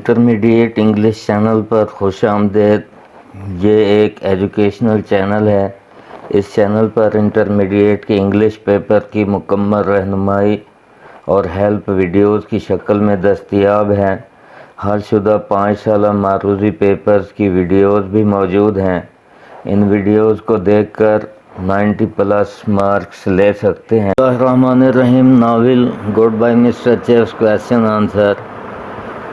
Intermediate English channel पर खुश आमदेद। ये एक एजुकेशनल चैनल है। इस चैनल पर इंटरमीडिएट के इंग्लिश पेपर की मुकम्मल रहनुमाई और हेल्प वीडियोस की शक्ल में दस्तयाब हैं। हरशुदा 5 साल मारूजी पेपर्स की वीडियोस भी मौजूद हैं। इन वीडियोस को देखकर 90+ मार्क्स ले सकते हैं। रहमानिर्रहीम novel good bye mister Chips question answer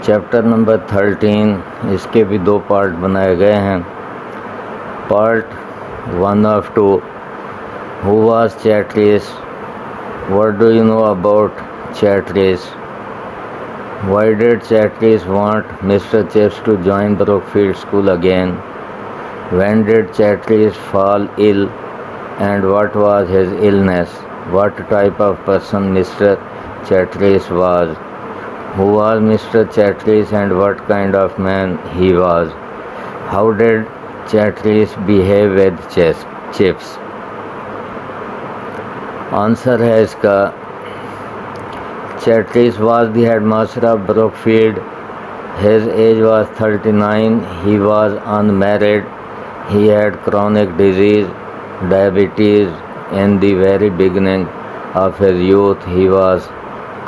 chapter number 13। इसके भी 2 पार्ट बनाए गए हैं। Part 1 of 2। Who was Chatteris? What do you know about Chatteris? Why did Chatteris want mister Chips to join Brookfield school again? When did Chatteris fall ill and what was his illness? What type of person Mr. Chatterley was? Who was Mr. Chatterley and what kind of man he was? How did Chatterley behave with chips? Answer है इसका, Chatterley was the headmaster of Brookfield. His age was 39. He was unmarried. He had chronic disease, diabetes. In the very beginning of his youth, he was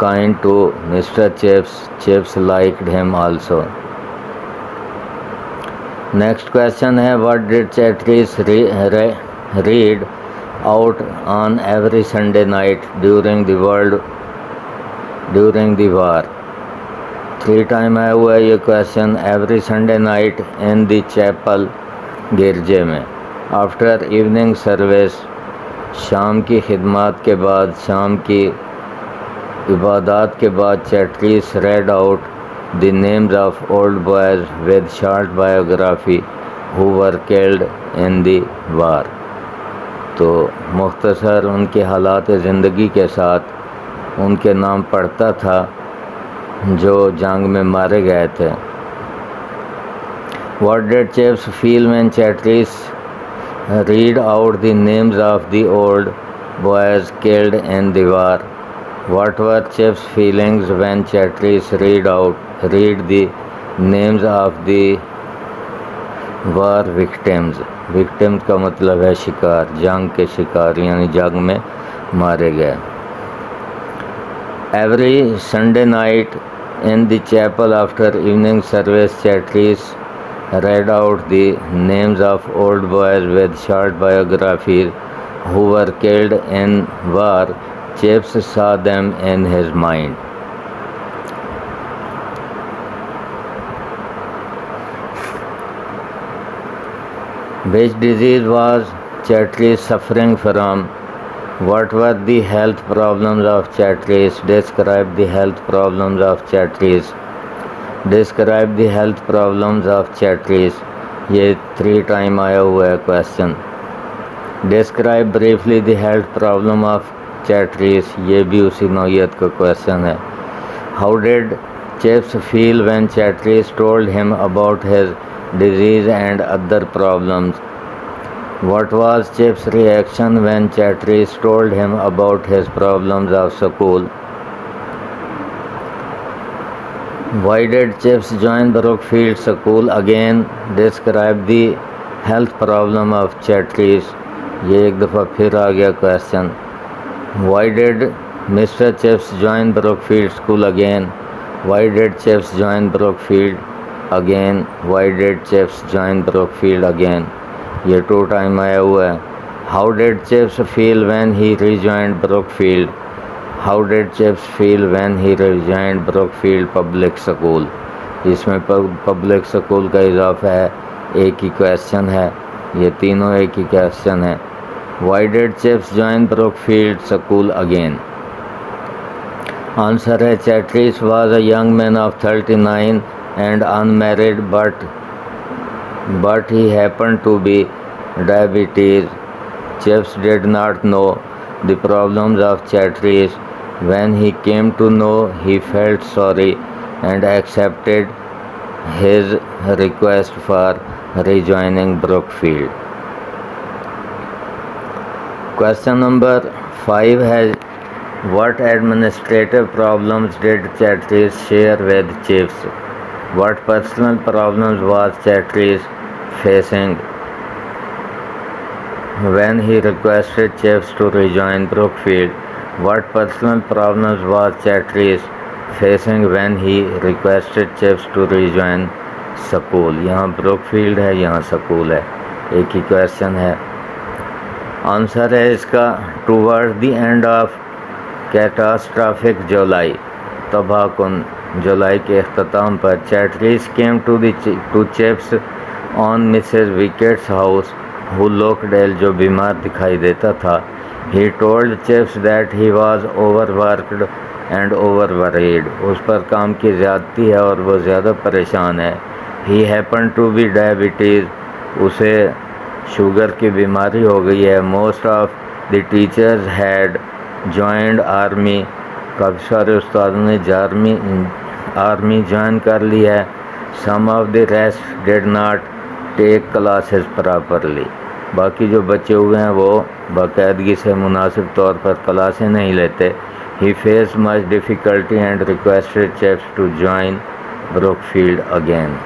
kind to Mr. Chips. Chips liked him also. Next question है, what did Chatterley read out on every Sunday night during the war? 3 time आया हुआ है ये question. Every Sunday night in the chapel, गिरजे में। After evening service, शाम की खिदमत के बाद, शाम की इबादत के बाद, Chatteris read out the names of old boys with short biography who were killed in the war. तो मुख्तसर उनके हालात ज़िंदगी के साथ उनके नाम पढ़ता था जो जंग में मारे गए थे। What did Chips feel when Chatterley read out the names of the old boys killed in the war? What were Chips' feelings when Chatterley read the names of the war victims? Victims का मतलब है शिकार, जंग के शिकार, यानी जंग में मारे गए। Every Sunday night in the chapel after evening service, Chatterley read out the names of old boys with short biographies who were killed in war. Chips saw them in his mind. Which disease was Chatterley suffering from? What were the health problems of Chatterley? Describe the health problems of Chatterley. Describe the health problems of Chatterley. ये 3 time आया हुआ है question. Describe briefly the health problem of Chatterley. ये भी उसी नौइयत का question है। How did Chips feel when Chatterley told him about his disease and other problems? What was Chips' reaction when Chatterley told him about his problems of school? Why did Chips join Brookfield School again? Describe the health problem of Chatterley. ये एक दफ़ा फिर आ गया question. Why did Mr. Chips join Brookfield School again? Why did Chips join Brookfield again? Why did Chips join Brookfield again? ये 2 time आया हुआ है। How did Chips feel when he rejoined Brookfield? How did Chips feel when he rejoined Brookfield Public School? इसमें public school का इजाफा है, एक ही question है, ये तीनों एक ही क्वेश्चन है। Why did Chips join Brookfield School again? Answer है, Chatterley was a young man of 39 and unmarried, but he happened to be diabetes. Chips did not know the problems of Chatterley. When he came to know, he felt sorry and accepted his request for rejoining Brookfield. Question number 5 है, what administrative problems did Chatterley share with Chips? What personal problems was Chatterjee facing when he requested Chaves to rejoin Brookfield? What personal problems was Chatterjee facing when he requested Chaves to rejoin school? यहाँ Brookfield है, यहाँ school है, एक ही question है। Answer है इसका toward the end of catastrophic July, तबाहकुन जुलाई के अख्ताम पर, Chatteris came to Chips on Mrs Wickett's house who looked ill, जो बीमार दिखाई देता था। He told Chips that he was overworked and overworried, उस पर काम की ज़्यादती है और वो ज़्यादा परेशान है। He happen to be diabetes, उसे शुगर की बीमारी हो गई है। Most of the teachers had joined army, काफ़ी सारे उस्तादों ने आर्मी ज्वाइन कर ली है। Some of the rest did not take classes properly, बाकी जो बच्चे हुए हैं वो बाकायदगी से मुनासिब तौर पर क्लासें नहीं लेते। He face much difficulty and requested Chips to join Brookfield again.